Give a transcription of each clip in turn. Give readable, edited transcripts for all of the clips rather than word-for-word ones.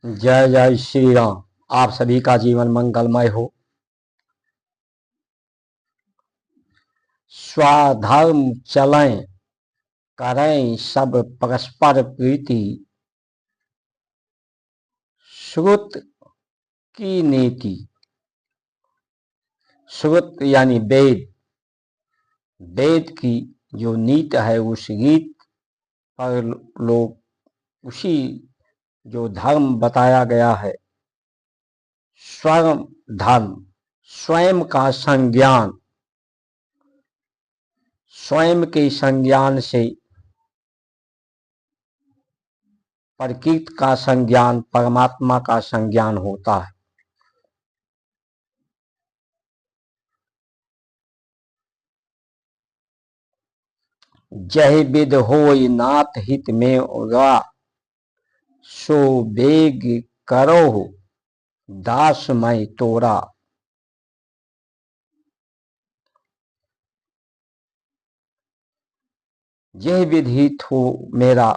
जय जय श्री राम। आप सभी का जीवन मंगलमय हो। स्वधर्म चलें, करें सब परस्पर प्रीति, श्रुत की नीति। श्रुत यानी वेद, वेद की जो नीति है उस रीत पर लोग उसी जो धर्म बताया गया है, स्वयं धर्म, स्वयं का संज्ञान, स्वयं के संज्ञान से प्रकृति का संज्ञान, परमात्मा का संज्ञान होता है। जहि विध होय नाथ हित में गा, सो बेग करो दास मैं तोरा। यह विधित हो मेरा,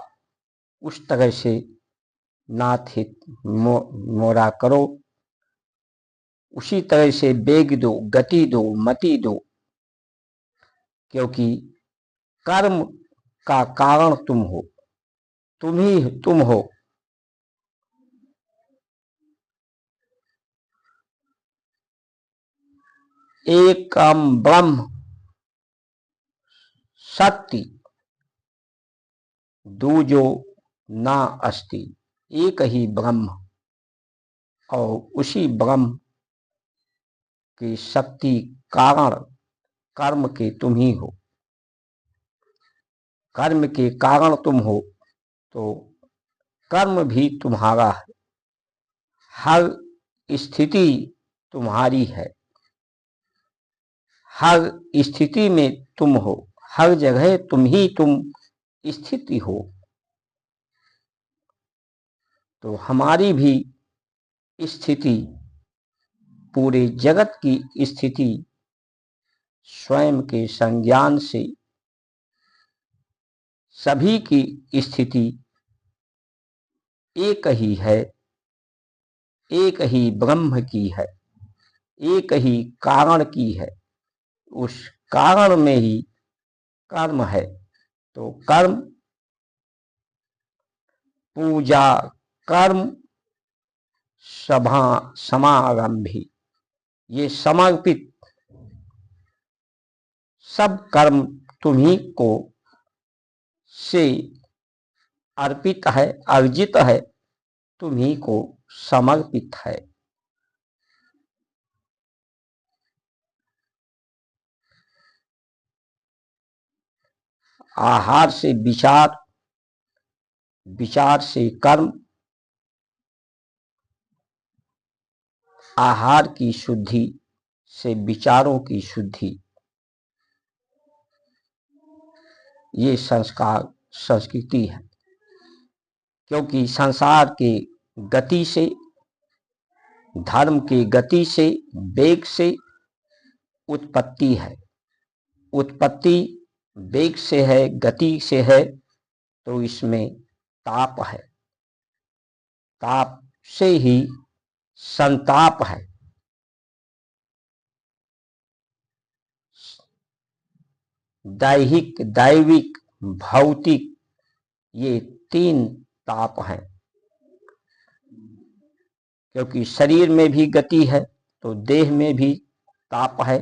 उस तरह से नाथ हित मोरा करो, उसी तरह से बेग दो, गति दो, मति दो, क्योंकि कर्म का कारण तुम हो, तुम ही तुम हो। एकम ब्रह्म सत्य दूजो ना अस्ति। एक ही ब्रह्म और उसी ब्रह्म की शक्ति कारण कर्म के तुम ही हो। कर्म के कारण तुम हो तो कर्म भी तुम्हारा है। हर स्थिति तुम्हारी है, हर स्थिति में तुम हो, हर जगह तुम स्थिति हो। तो हमारी भी स्थिति, पूरे जगत की स्थिति स्वयं के संज्ञान से सभी की स्थिति एक ही है, एक ही ब्रह्म की है, एक ही कारण की है। उस कारण में ही कर्म है। तो कर्म, पूजा, कर्म, सभा, समारंभी, ये समर्पित सब कर्म तुम्ही को से अर्पित है, अर्जित है, तुम्ही को समर्पित है। आहार से विचार, विचार से कर्म, आहार की शुद्धि से विचारों की शुद्धि, ये संस्कार संस्कृति है। क्योंकि संसार के गति से, धर्म की गति से, वेग से उत्पत्ति है। उत्पत्ति वेग से है, गति से है, तो इसमें ताप है। ताप से ही संताप है। दैहिक, दैविक, भौतिक, ये तीन ताप हैं। क्योंकि शरीर में भी गति है तो देह में भी ताप है।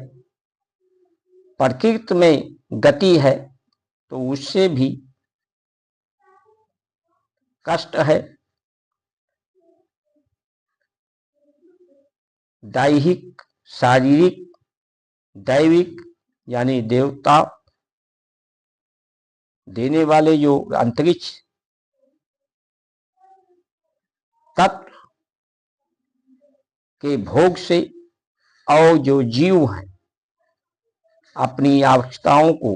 प्रकृति में गति है तो उससे भी कष्ट है। दैहिक, शारीरिक, दैविक यानी देवता देने वाले जो अंतरिक्ष तत्व के भोग से, और जो जीव हैं अपनी आवश्यकताओं को,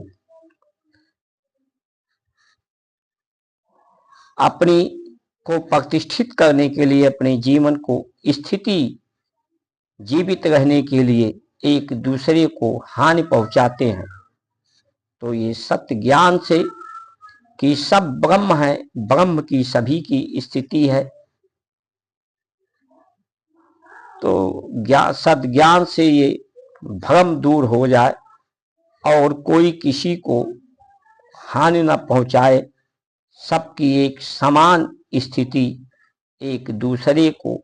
अपनी को प्रतिष्ठित करने के लिए, अपने जीवन को स्थिति, जीवित रहने के लिए एक दूसरे को हानि पहुंचाते हैं। तो ये सत्य ज्ञान से कि सब ब्रह्म है, ब्रह्म की सभी की स्थिति है, तो सद्ज्ञान से ये भ्रम दूर हो जाए और कोई किसी को हानि न पहुंचाए, सबकी एक समान स्थिति, एक दूसरे को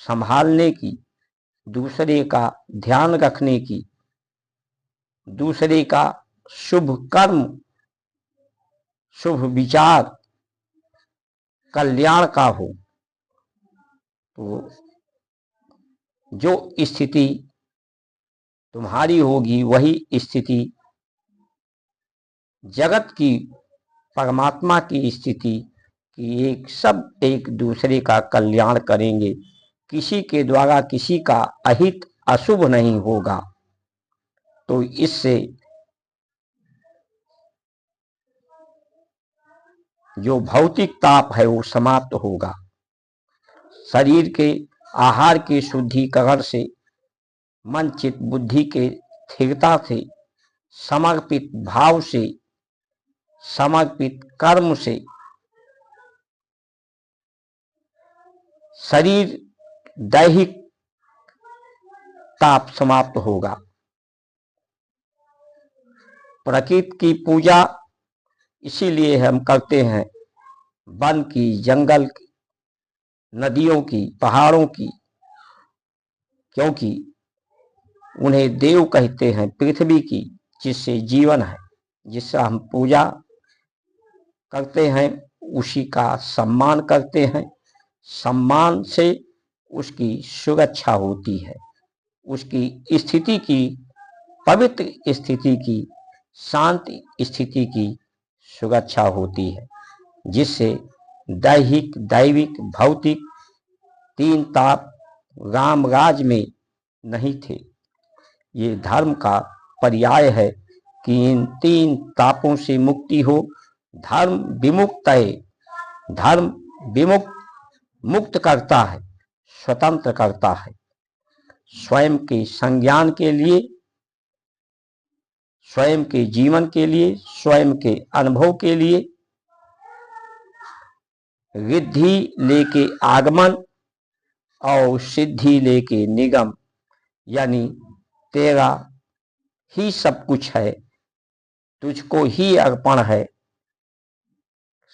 संभालने की, दूसरे का ध्यान रखने की, दूसरे का शुभ कर्म, शुभ विचार, कल्याण का हो। तो जो स्थिति तुम्हारी होगी वही स्थिति जगत की, परमात्मा की स्थिति कि एक सब एक दूसरे का कल्याण करेंगे, किसी के द्वारा किसी का अहित अशुभ नहीं होगा। तो इससे जो भौतिक ताप है वो समाप्त होगा। शरीर के आहार के शुद्धिकरण से, मन चित्त बुद्धि के स्थिरता से, समर्पित भाव से, समर्पित कर्म से शरीर दैहिक ताप समाप्त होगा। प्रकृति की पूजा इसीलिए हम करते हैं, वन की, जंगल की, नदियों की, पहाड़ों की, क्योंकि उन्हें देव कहते हैं, पृथ्वी की, जिससे जीवन है, जिससे हम पूजा करते हैं, उसी का सम्मान करते हैं। सम्मान से उसकी सुरक्षा होती है, उसकी स्थिति की, पवित्र स्थिति की, शांति स्थिति की सुरक्षा होती है, जिससे दैहिक, दैविक, भौतिक तीन ताप रामराज में नहीं थे। ये धर्म का पर्याय है कि इन तीन तापों से मुक्ति हो। धर्म विमुक्त है, धर्म विमुक्त मुक्त करता है, स्वतंत्र करता है। स्वयं के संज्ञान के लिए, स्वयं के जीवन के लिए, स्वयं के अनुभव के लिए रिद्धि लेके आगमन और सिद्धि लेके निगम, यानी तेरा ही सब कुछ है, तुझको ही अर्पण है,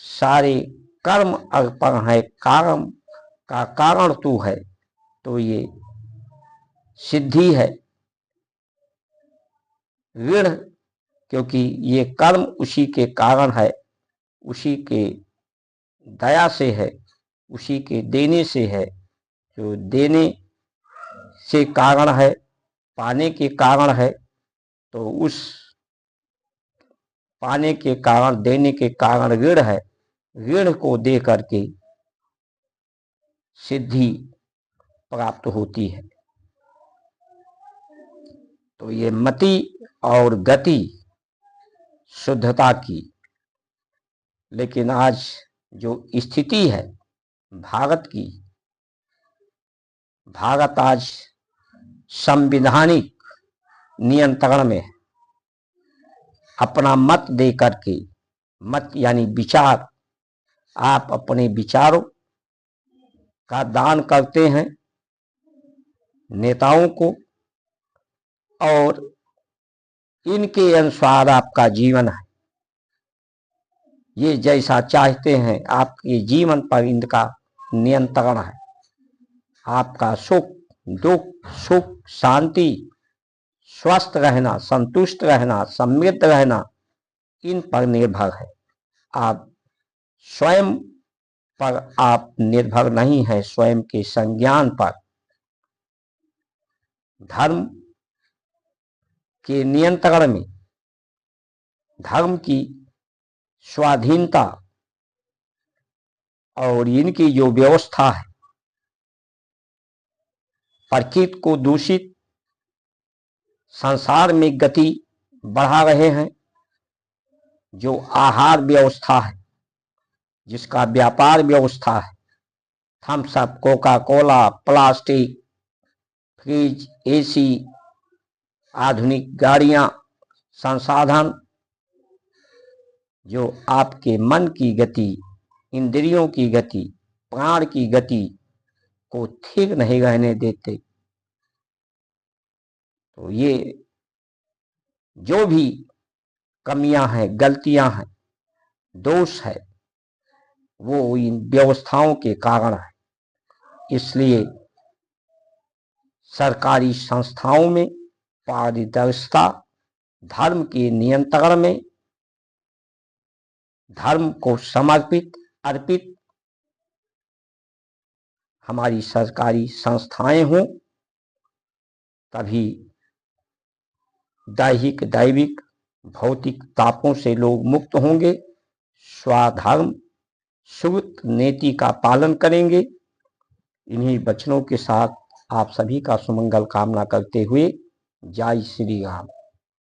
सारे कर्म अर्पण है, कर्म का कारण तू है। तो ये सिद्धि है। ऋण, क्योंकि ये कर्म उसी के कारण है, उसी के दया से है, उसी के देने से है। जो देने से कारण है, पाने के कारण है, तो उस पाने के कारण, देने के कारण ऋण है। ऋण को दे करके सिद्धि प्राप्त होती है। तो ये मति और गति शुद्धता की। लेकिन आज जो स्थिति है भारत की, भारत आज संवैधानिक नियंत्रण में है। अपना मत दे करके, मत यानी विचार, आप अपने विचारों का दान करते हैं नेताओं को, और इनके अनुसार आपका जीवन है। ये जैसा चाहते हैं आपके जीवन पर इनका नियंत्रण है। आपका सुख दुख, सुख शांति, स्वस्थ रहना, संतुष्ट रहना, समृद्ध रहना, इन पर निर्भर है। आप स्वयं पर आप निर्भर नहीं है, स्वयं के संज्ञान पर। धर्म के नियंत्रण में, धर्म की स्वाधीनता और इनकी जो व्यवस्था है, प्रकृति को दूषित संसार में गति बढ़ा रहे हैं। जो आहार व्यवस्था है, जिसका व्यापार व्यवस्था है, Thums Up, Coca Cola, plastic, fridge, AC, आधुनिक गाड़ियां, संसाधन, जो आपके मन की गति, इंद्रियों की गति, प्राण की गति को ठीक नहीं रहने देते। तो ये जो भी कमियां हैं, गलतियां हैं, दोष है, वो इन व्यवस्थाओं के कारण है। इसलिए सरकारी संस्थाओं में पारदर्शिता, धर्म के नियंत्रण में धर्म को समर्पित अर्पित हमारी सरकारी संस्थाएं हों, तभी दैहिक, दैविक, भौतिक तापों से लोग मुक्त होंगे, स्वधर्म, सुवृत्त नीति का पालन करेंगे। इन्हीं वचनों के साथ आप सभी का सुमंगल कामना करते हुए जय श्री राम।